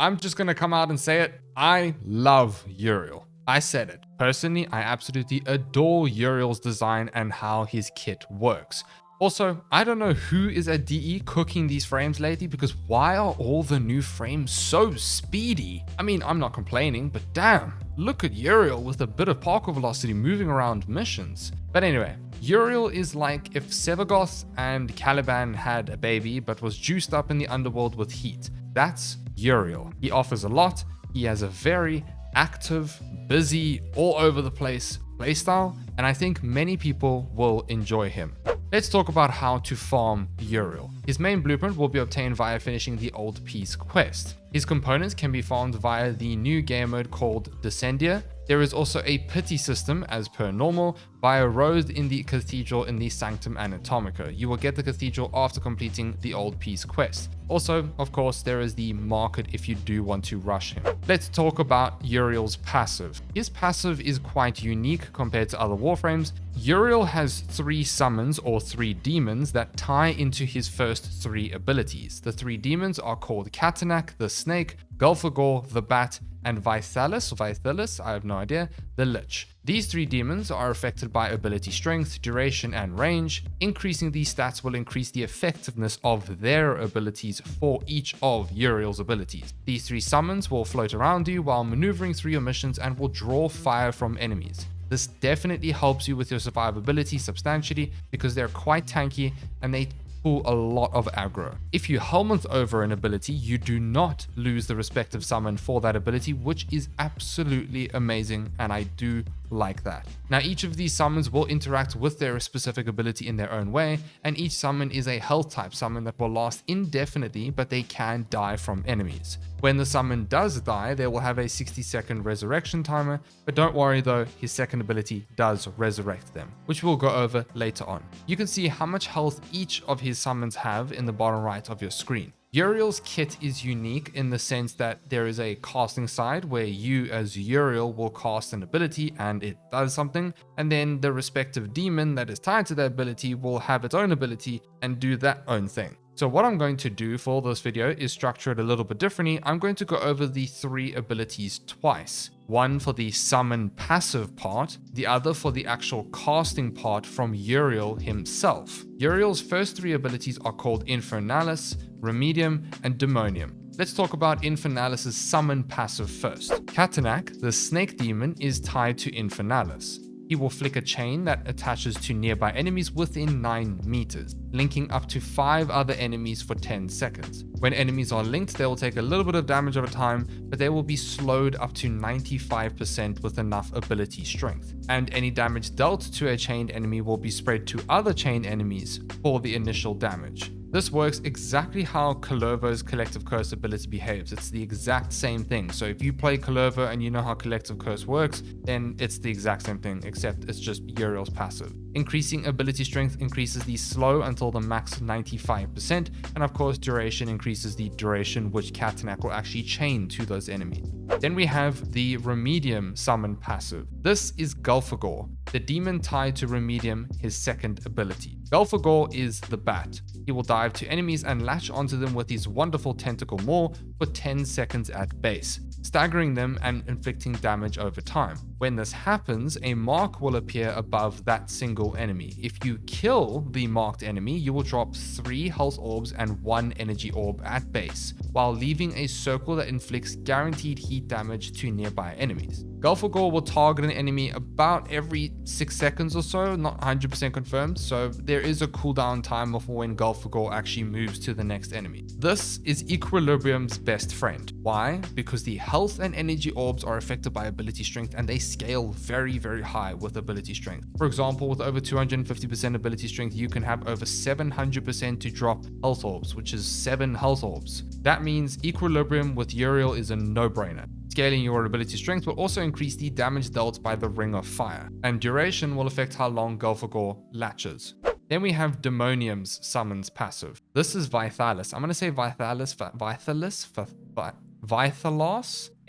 I'm just going to come out and say it. I love Uriel. I said it. Personally, I absolutely adore Uriel's design and how his kit works. Also, I don't know who is at DE cooking these frames lately, because why are all the new frames so speedy? I mean, I'm not complaining, but damn, look at Uriel with a bit of parkour velocity moving around missions. But anyway, Uriel is like if Sevagoth and Caliban had a baby but was juiced up in the underworld with heat. That's Uriel. He offers a lot. He has a very active, busy, all over the place playstyle, and I think many people will enjoy him. Let's talk about how to farm Uriel. His main blueprint will be obtained via finishing the Old Peace quest. His components can be farmed via the new game mode called Descendia. There is also a pity system as per normal via roads in the cathedral in the Sanctum Anatomica. You will get the cathedral after completing the Old Peace quest. Also, of course, there is the market if you do want to rush him. Let's talk about Uriel's passive. His passive is quite unique compared to other Warframes. Uriel has 3 summons or 3 demons that tie into his first 3 abilities. The 3 demons are called Katanak, the Snake, Gulfagor, the Bat, and Vithalis, I have no idea, the Lich. These 3 demons are affected by ability strength, duration, and range. Increasing these stats will increase the effectiveness of their abilities for each of Uriel's abilities. These 3 summons will float around you while maneuvering through your missions and will draw fire from enemies. This definitely helps you with your survivability substantially because they're quite tanky and they pull a lot of aggro. If you Helminth over an ability, you do not lose the respective summon for that ability, which is absolutely amazing, and I do like that. Now, each of these summons will interact with their specific ability in their own way, and each summon is a health type summon that will last indefinitely, but they can die from enemies. When the summon does die, they will have a 60-second resurrection timer, but don't worry though, his second ability does resurrect them, which we'll go over later on. You can see how much health each of his summons have in the bottom right of your screen. Uriel's kit is unique in the sense that there is a casting side where you as Uriel will cast an ability and it does something, and then the respective demon that is tied to that ability will have its own ability and do that own thing. So what I'm going to do for this video is structure it a little bit differently. I'm going to go over the 3 abilities twice. One for the summon passive part, the other for the actual casting part from Uriel himself. Uriel's first 3 abilities are called Infernalis, Remedium, and Demonium. Let's talk about Infernalis' summon passive first. Katanak, the snake demon, is tied to Infernalis. He will flick a chain that attaches to nearby enemies within 9 meters, linking up to 5 other enemies for 10 seconds. When enemies are linked, they will take a little bit of damage over time, but they will be slowed up to 95% with enough ability strength. And any damage dealt to a chained enemy will be spread to other chained enemies for the initial damage. This works exactly how Kalervo's Collective Curse ability behaves. It's the exact same thing. So if you play Kalervo and you know how Collective Curse works, then it's the exact same thing, except it's just Uriel's passive. Increasing ability strength increases the slow until the max 95%, and of course duration increases the duration which Katanak will actually chain to those enemies. Then we have the Remedium summon passive. This is Gulfagor, the demon tied to Remedium, his second ability. Gulfagor is the bat. He will dive to enemies and latch onto them with his wonderful tentacle maw for 10 seconds at base, staggering them and inflicting damage over time. When this happens, a mark will appear above that single enemy. If you kill the marked enemy, you will drop 3 health orbs and 1 energy orb at base, while leaving a circle that inflicts guaranteed heat damage to nearby enemies. Gulfagor will target an enemy about every 6 seconds or so, not 100% confirmed, so there is a cooldown time of when Gulfagor actually moves to the next enemy. This is Equilibrium's best friend. Why? Because the health and energy orbs are affected by ability strength and they scale very, very high with ability strength. For example, with over 250% ability strength, you can have over 700% to drop health orbs, which is 7 health orbs. That means Equilibrium with Uriel is a no-brainer. Scaling your ability strength will also increase the damage dealt by the Ring of Fire, and duration will affect how long Gulfagor latches. Then we have Demonium's summons passive. This is Vithalis. I'm going to say Vithalis.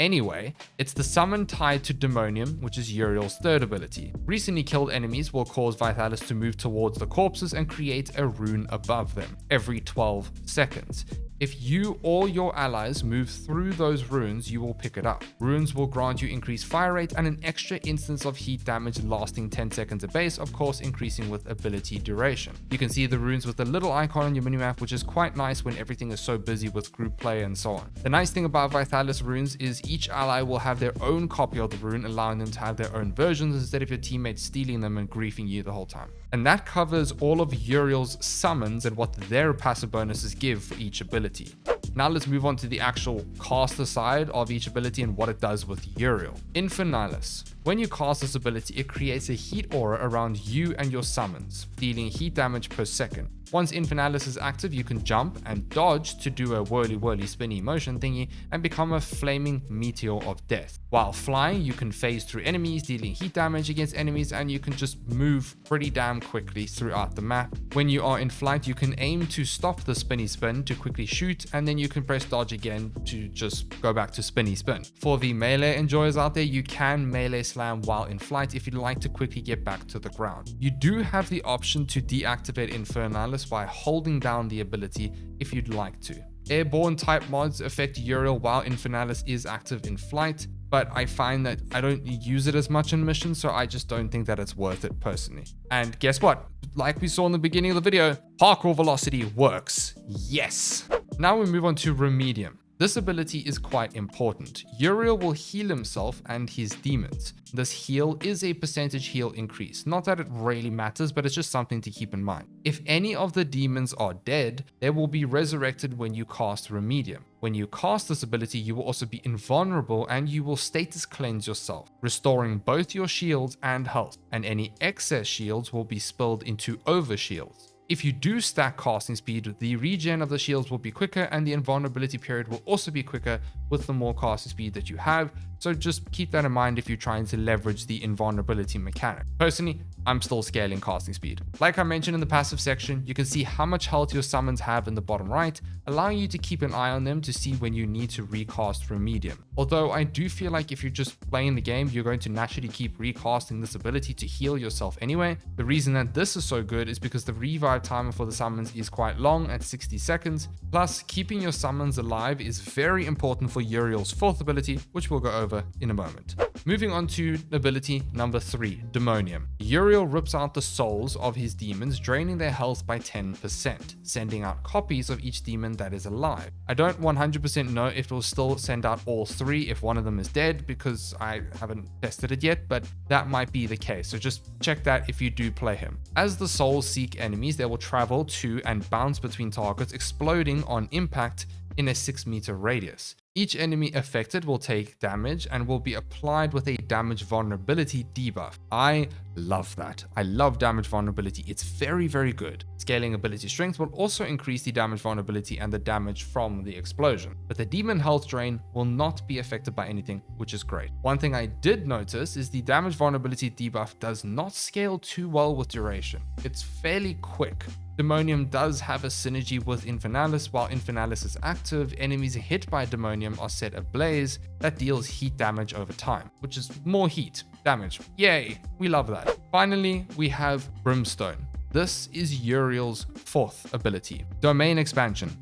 Anyway, it's the summon tied to Demonium, which is Uriel's third ability. Recently killed enemies will cause Vithalis to move towards the corpses and create a rune above them every 12 seconds. If you or your allies move through those runes, you will pick it up. Runes will grant you increased fire rate and an extra instance of heat damage lasting 10 seconds a base, of course increasing with ability duration. You can see the runes with the little icon on your minimap, which is quite nice when everything is so busy with group play and so on. The nice thing about Vithalis runes is each ally will have their own copy of the rune, allowing them to have their own versions instead of your teammates stealing them and griefing you the whole time. And that covers all of Uriel's summons and what their passive bonuses give for each ability. Now let's move on to the actual caster side of each ability and what it does with Uriel. Infernalis. When you cast this ability, it creates a heat aura around you and your summons, dealing heat damage per second. Once Infernalis is active, you can jump and dodge to do a whirly spinny motion thingy and become a flaming meteor of death. While flying, you can phase through enemies, dealing heat damage against enemies, and you can just move pretty damn quickly throughout the map. When you are in flight, you can aim to stop the spinny spin to quickly shoot, and then you can press dodge again to just go back to spinny spin. For the melee enjoyers out there, you can melee slam while in flight if you'd like to quickly get back to the ground. You do have the option to deactivate Infernalis by holding down the ability if you'd like to. Airborne type mods affect Uriel while Infernalis is active in flight, but I find that I don't use it as much in missions, so I just don't think that it's worth it personally. And guess what? Like we saw in the beginning of the video, parkour velocity works. Yes! Now we move on to Remedium. This ability is quite important. Uriel will heal himself and his demons. This heal is a percentage heal increase. Not that it really matters, but it's just something to keep in mind. If any of the demons are dead, they will be resurrected when you cast Remedium. When you cast this ability, you will also be invulnerable and you will status cleanse yourself, restoring both your shields and health, and any excess shields will be spilled into over shields. If you do stack casting speed, the regen of the shields will be quicker and the invulnerability period will also be quicker with the more casting speed that you have, so just keep that in mind if you're trying to leverage the invulnerability mechanic. Personally, I'm still scaling casting speed. Like I mentioned in the passive section, you can see how much health your summons have in the bottom right, allowing you to keep an eye on them to see when you need to recast Remedium. Although I do feel like if you're just playing the game, you're going to naturally keep recasting this ability to heal yourself anyway. The reason that this is so good is because the revive timer for the summons is quite long at 60 seconds. Plus, keeping your summons alive is very important for Uriel's fourth ability, which we'll go over in a moment. Moving on to ability number 3, Demonium. Uriel rips out the souls of his demons, draining their health by 10%, sending out copies of each demon that is alive. I don't 100% know if it will still send out all 3 if one of them is dead, because I haven't tested it yet, but that might be the case, so just check that if you do play him. As the souls seek enemies, they will travel to and bounce between targets, exploding on impact in a 6-meter radius. Each enemy affected will take damage and will be applied with a damage vulnerability debuff. I love that. I love damage vulnerability. It's very, very good. Scaling ability strength will also increase the damage vulnerability and the damage from the explosion. But the demon health drain will not be affected by anything, which is great. One thing I did notice is the damage vulnerability debuff does not scale too well with duration. It's fairly quick. Demonium does have a synergy with Infernalis. While Infernalis is active, enemies hit by Demonium are set ablaze that deals heat damage over time, which is more heat damage. Yay, we love that. Finally, we have Brimstone. This is Uriel's fourth ability, Domain Expansion.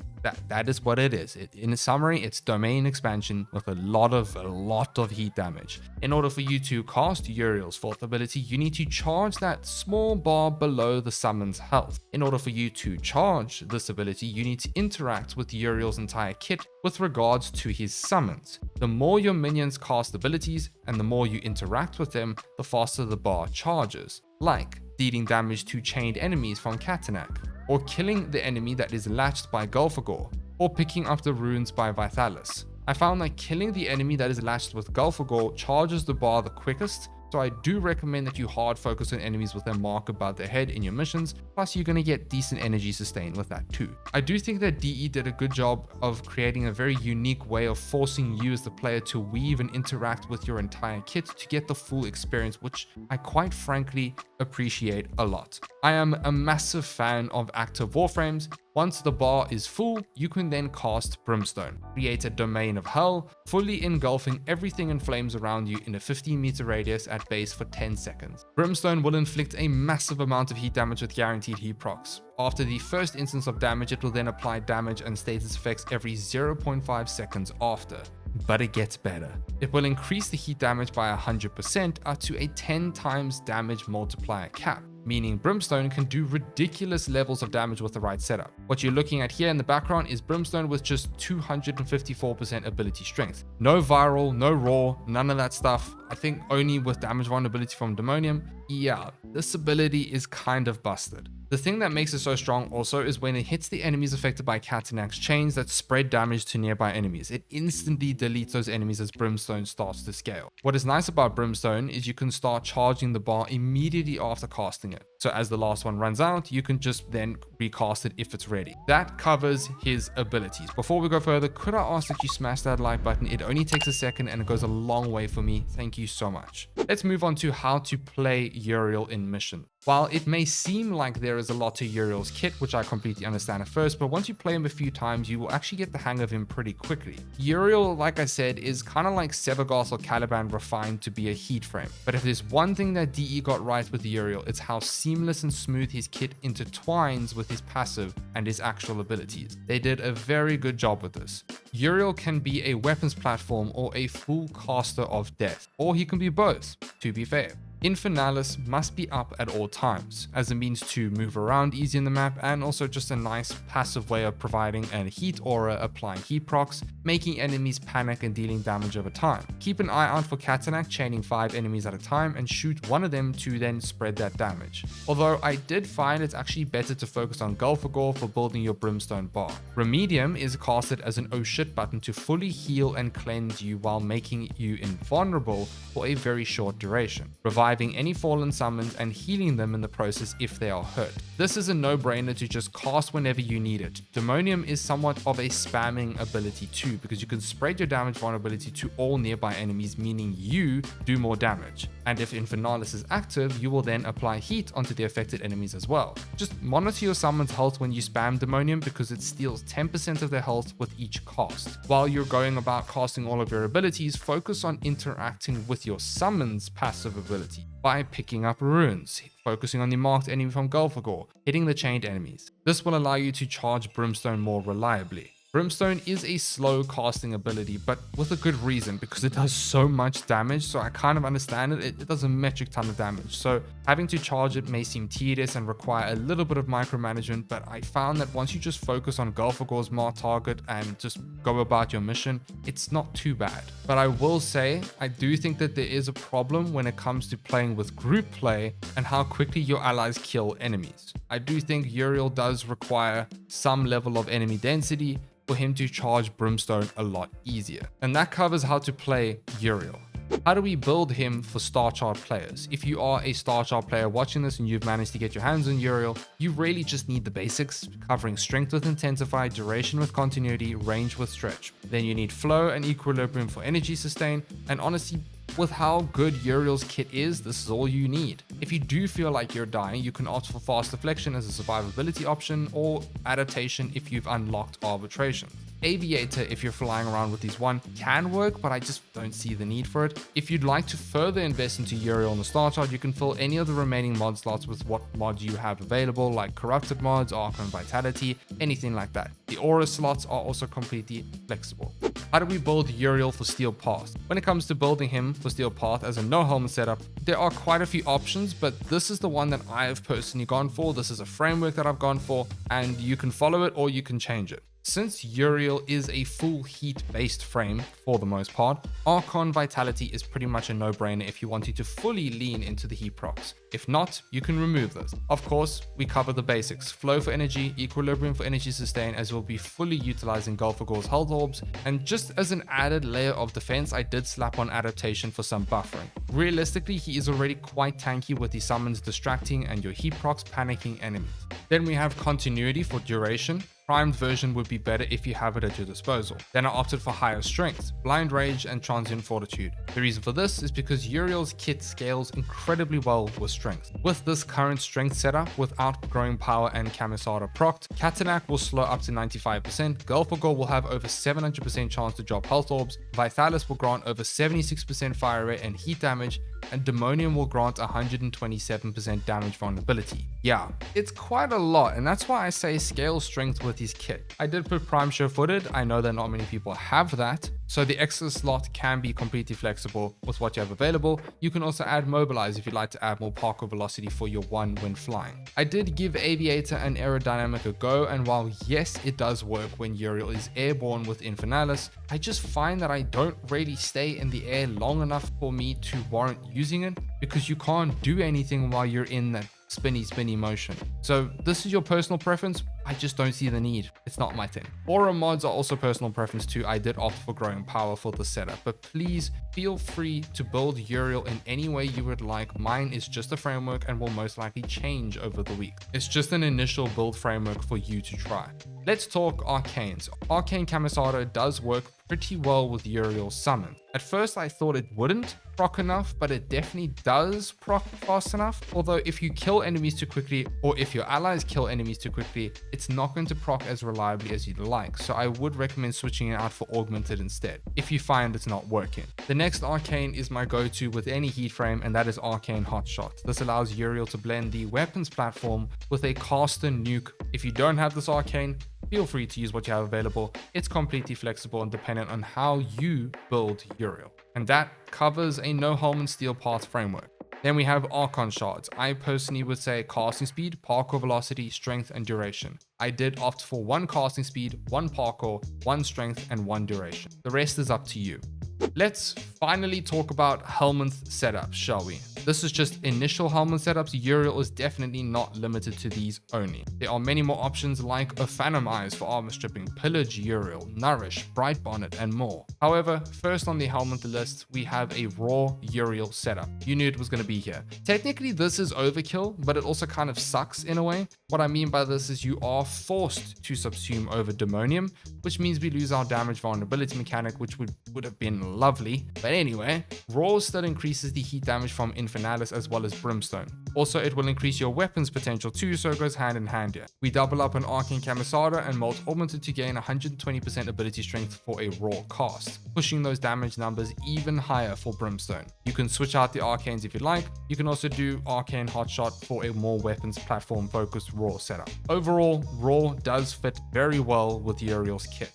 That is what it is. In summary, it's domain expansion with a lot of heat damage. In order for you to cast Uriel's fourth ability, you need to charge that small bar below the summon's health. In order for you to charge this ability, you need to interact with Uriel's entire kit with regards to his summons. The more your minions cast abilities and the more you interact with them, the faster the bar charges. Like dealing damage to chained enemies from Katanak, or killing the enemy that is latched by Gulfagor, or picking up the runes by Vithalis. I found that killing the enemy that is latched with Gulfagor charges the bar the quickest, so I do recommend that you hard focus on enemies with a mark above their head in your missions, plus you're going to get decent energy sustain with that too. I do think that DE did a good job of creating a very unique way of forcing you as the player to weave and interact with your entire kit to get the full experience, which I quite frankly appreciate a lot. I am a massive fan of active warframes. Once the bar is full, you can then cast Brimstone, create a domain of hell, fully engulfing everything in flames around you in a 15-meter radius at base for 10 seconds. Brimstone will inflict a massive amount of heat damage with guaranteed heat procs. After the first instance of damage, it will then apply damage and status effects every 0.5 seconds after. But it gets better. It will increase the heat damage by 100% up to a 10 times damage multiplier cap, meaning Brimstone can do ridiculous levels of damage with the right setup. What you're looking at here in the background is Brimstone with just 254% ability strength. No viral, no raw, none of that stuff. I think only with damage vulnerability from Demonium. Yeah, this ability is kind of busted. The thing that makes it so strong also is when it hits the enemies affected by Catanax's chains that spread damage to nearby enemies, it instantly deletes those enemies as Brimstone starts to scale. What is nice about Brimstone is you can start charging the bar immediately after casting it. So as the last one runs out, you can just then recast it if it's ready. That covers his abilities. Before we go further, could I ask that you smash that like button? It only takes a second and it goes a long way for me. Thank you so much. Let's move on to how to play Uriel in mission. While it may seem like there is a lot to Uriel's kit, which I completely understand at first, but once you play him a few times, you will actually get the hang of him pretty quickly. Uriel, like I said, is kind of like Severgas or Caliban refined to be a heat frame. But if there's one thing that DE got right with Uriel, it's how seamless and smooth his kit intertwines with his passive and his actual abilities. They did a very good job with this. Uriel can be a weapons platform or a full caster of death, or he can be both, to be fair. Infernalis must be up at all times, as a means to move around easy in the map and also just a nice passive way of providing a heat aura, applying heat procs, making enemies panic and dealing damage over time. Keep an eye out for Catanax chaining 5 enemies at a time and shoot one of them to then spread that damage. Although I did find it's actually better to focus on Gulfagor for building your Brimstone bar. Remedium is casted as an oh shit button to fully heal and cleanse you while making you invulnerable for a very short duration, reviving any fallen summons and healing them in the process if they are hurt. This is a no-brainer to just cast whenever you need it. Demonium is somewhat of a spamming ability too, because you can spread your damage vulnerability to all nearby enemies, meaning you do more damage. And if Infernalis is active, you will then apply heat onto the affected enemies as well. Just monitor your summon's health when you spam Demonium, because it steals 10% of their health with each cast. While you're going about casting all of your abilities, focus on interacting with your summon's passive ability by picking up runes, focusing on the marked enemy from Gulfagor, hitting the chained enemies. This will allow you to charge Brimstone more reliably. Brimstone is a slow casting ability, but with a good reason, because it does so much damage, so I kind of understand it. It does a metric ton of damage, so having to charge it may seem tedious and require a little bit of micromanagement, but I found that once you just focus on Gulfagor's marked target and just go about your mission, it's not too bad. But I will say, I do think that there is a problem when it comes to playing with group play and how quickly your allies kill enemies. I do think Uriel does require some level of enemy density for him to charge Brimstone a lot easier. And that covers how to play Uriel. How do we build him for Starchart players? If you are a Starchart player watching this and you've managed to get your hands on Uriel, you really just need the basics, covering strength with intensify, duration with continuity, range with stretch. Then you need flow and equilibrium for energy sustain, and honestly, with how good Uriel's kit is, this is all you need. If you do feel like you're dying, you can opt for fast deflection as a survivability option, or adaptation if you've unlocked arbitration. Aviator, if you're flying around with these one, can work, but I just don't see the need for it. If you'd like to further invest into Uriel on the Starchart, you can fill any of the remaining mod slots with what mods you have available, like corrupted mods, Archon Vitality, anything like that. The aura slots are also completely flexible. How do we build Uriel for Steelpath? When it comes to building him for Steelpath as a no helmet setup, there are quite a few options, but this is the one that I have personally gone for. This is a framework that I've gone for, and you can follow it or you can change it. Since Uriel is a full heat-based frame for the most part, Archon Vitality is pretty much a no-brainer if you wanted to fully lean into the heat procs. If not, you can remove this. Of course, we cover the basics: flow for energy, equilibrium for energy sustain, as we'll be fully utilizing Gulfagor's health orbs, and just as an added layer of defense, I did slap on adaptation for some buffering. Realistically, he is already quite tanky with the summons distracting and your heat procs panicking enemies. Then we have continuity for duration. primed version would be better if you have it at your disposal. Then I opted for higher strength, blind rage, and transient fortitude. The reason for this is because Uriel's kit scales incredibly well with strength. With this current strength setup, without growing power and Camisada procced, Katanak will slow up to 95%, Girl for Gore will have over 700% chance to drop health orbs, Vithalis will grant over 76% fire rate and heat damage, and Demonium will grant 127% damage vulnerability. Yeah, it's quite a lot, and that's why I say scale strength with his kit. I did put Prime Sure-Footed, I know that not many people have that, so the extra slot can be completely flexible with what you have available. You can also add Mobilize if you'd like to add more parkour velocity for your one when flying. I did give Aviator and Aerodynamic a go, and while yes, it does work when Uriel is airborne with Infernalis, I just find that I don't really stay in the air long enough for me to warrant using it, because you can't do anything while you're in that spinny motion. So this is your personal preference. I just don't see the need. It's not my thing. Aura mods are also personal preference too. I did opt for growing power for the setup, but please feel free to build Uriel in any way you would like. Mine is just a framework and will most likely change over the week. It's just an initial build framework for you to try. Let's talk Arcanes. Arcane Camisada does work pretty well with Uriel's summon. At first I thought it wouldn't proc enough, but it definitely does proc fast enough. Although if you kill enemies too quickly, or if your allies kill enemies too quickly, it's not going to proc as reliably as you'd like. So I would recommend switching it out for augmented instead, if you find it's not working. The next Arcane is my go-to with any heat frame, and that is Arcane Hotshot. This allows Uriel to blend the weapons platform with a caster nuke. If you don't have this Arcane, feel free to use what you have available. It's completely flexible and dependent on how you build Uriel. And that covers a no Helminth Steelpath framework. Then we have Archon Shards. I personally would say casting speed, parkour velocity, strength, and duration. I did opt for 1 casting speed, 1 parkour, 1 strength, and 1 duration. The rest is up to you. Let's finally talk about Helminth setups, shall we? This is just initial Helminth setups. Uriel is definitely not limited to these only. There are many more options like a Phantom Eyes for armor stripping, Pillage Uriel, Nourish, Bright Bonnet, and more. However, first on the Helminth list, we have a raw Uriel setup. You knew it was going to be here. Technically, this is overkill, but it also kind of sucks in a way. What I mean by this is you are forced to subsume over Demonium, which means we lose our damage vulnerability mechanic, which would have been lovely. But anyway, raw still increases the heat damage from Infernalis as well as Brimstone. Also, it will increase your weapons potential too, so it goes hand in hand here. We double up on Arcane Camisada and Molt Augmented to gain 120% ability strength for a raw cast, pushing those damage numbers even higher for Brimstone. You can switch out the Arcanes if you like. You can also do Arcane Hotshot for a more weapons platform focused raw setup. Overall, raw does fit very well with Uriel's kit.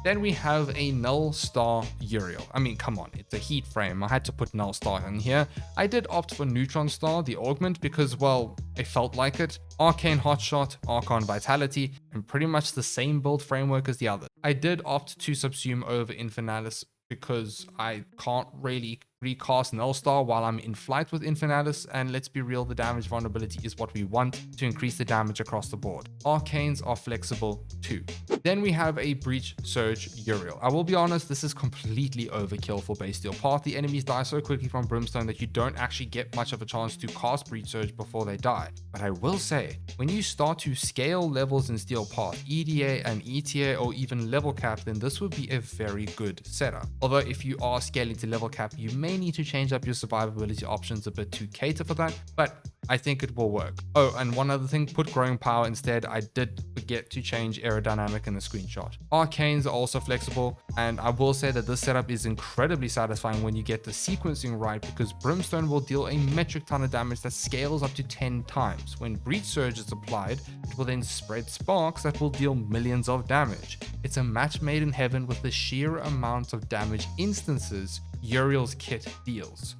Then we have a Null Star Uriel. I mean, come on, it's a heat frame. I had to put Null Star in here. I did opt for Neutron Star, the augment, because, well, I felt like it. Arcane Hotshot, Archon Vitality, and pretty much the same build framework as the others. I did opt to subsume over Infernalis because I can't really recast Null Star while I'm in flight with Infernalis, and let's be real, the damage vulnerability is what we want to increase the damage across the board. Arcanes are flexible too. Then we have a Breach Surge Uriel. I will be honest, this is completely overkill for base Steelpath. The enemies die so quickly from Brimstone that you don't actually get much of a chance to cast Breach Surge before they die. But I will say, when you start to scale levels in Steelpath, EDA and ETA, or even level cap, then this would be a very good setup. Although if you are scaling to level cap, you may need to change up your survivability options a bit to cater for that, but I think it will work. Oh, and one other thing, put growing power instead. I did forget to change aerodynamic in the screenshot. Arcanes are also flexible, and I will say that this setup is incredibly satisfying when you get the sequencing right, because Brimstone will deal a metric ton of damage that scales up to 10 times. When Breach Surge is applied, it will then spread sparks that will deal millions of damage. It's a match made in heaven with the sheer amount of damage instances Uriel's kit deals.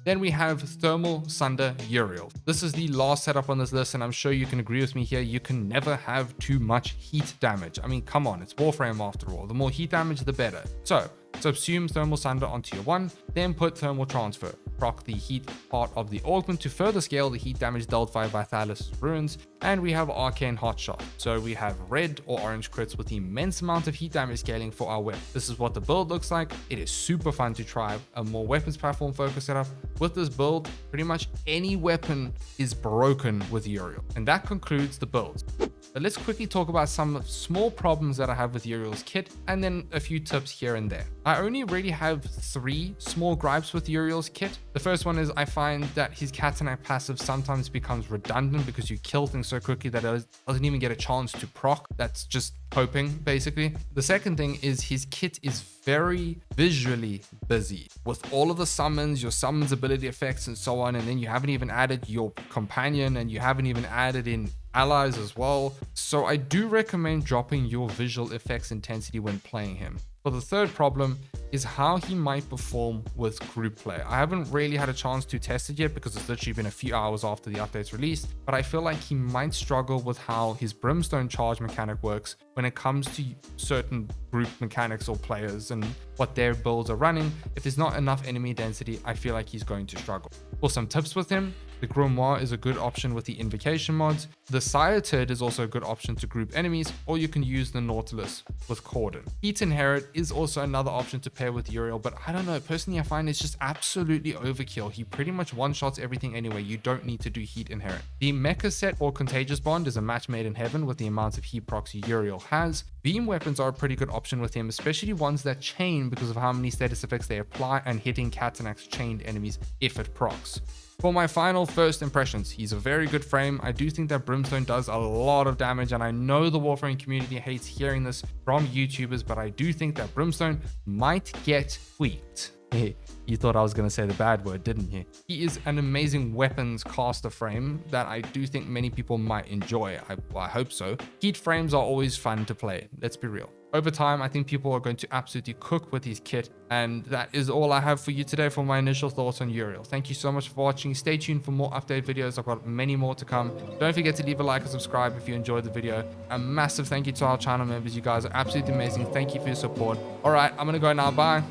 Then we have Thermal Sunder Uriel. This is the last setup on this list, and I'm sure you can agree with me here. You can never have too much heat damage. I mean, come on, it's Warframe after all. The more heat damage, the better. So, subsume Thermal Sunder onto your 1, then put Thermal Transfer. Proc the heat part of the augment to further scale the heat damage dealt by Vithalis runes, and we have Arcane Hotshot. So we have red or orange crits with immense amount of heat damage scaling for our weapon. This is what the build looks like. It is super fun to try, a more weapons platform focus setup. With this build, pretty much any weapon is broken with Uriel. And that concludes the build. But let's quickly talk about some small problems that I have with Uriel's kit, and then a few tips here and there. I only really have 3 small gripes with Uriel's kit. The first one is I find that his Katanak passive sometimes becomes redundant because you kill things so quickly that it doesn't even get a chance to proc. That's just hoping, basically. The second thing is his kit is very visually busy with all of the summons, your summons ability effects and so on, and then you haven't even added your companion and you haven't even added in allies as well. So I do recommend dropping your visual effects intensity when playing him. For the third problem is how he might perform with group play. I haven't really had a chance to test it yet because it's literally been a few hours after the update's released, but I feel like he might struggle with how his Brimstone charge mechanic works when it comes to certain group mechanics or players and what their builds are running. If there's not enough enemy density, I feel like he's going to struggle. For some tips with him, the Grimoire is a good option with the invocation mods. The Sire Turd is also a good option to group enemies, or you can use the Nautilus with Cordon. Heat Inherit is also another option to pair with Uriel, but I don't know, personally I find it's just absolutely overkill. He pretty much one-shots everything anyway. You don't need to do Heat Inherit. The Mecha set or Contagious Bond is a match made in heaven with the amount of heat procs Uriel has. Beam weapons are a pretty good option with him, especially ones that chain because of how many status effects they apply and hitting Katanak's chained enemies if it procs. For my final first impressions, he's a very good frame. I do think that Brimstone does a lot of damage, and I know the Warframe community hates hearing this from YouTubers, but I do think that Brimstone might get tweaked. You thought I was going to say the bad word, didn't you? He is an amazing weapons caster frame that I do think many people might enjoy. I hope so. Heat frames are always fun to play, let's be real. Over time, I think people are going to absolutely cook with his kit, and that is all I have for you today for my initial thoughts on Uriel. Thank you so much for watching. Stay tuned for more update videos. I've got many more to come. Don't forget to leave a like and subscribe if you enjoyed the video. A massive thank you to our channel members. You guys are absolutely amazing. Thank you for your support. All right, I'm going to go now. Bye.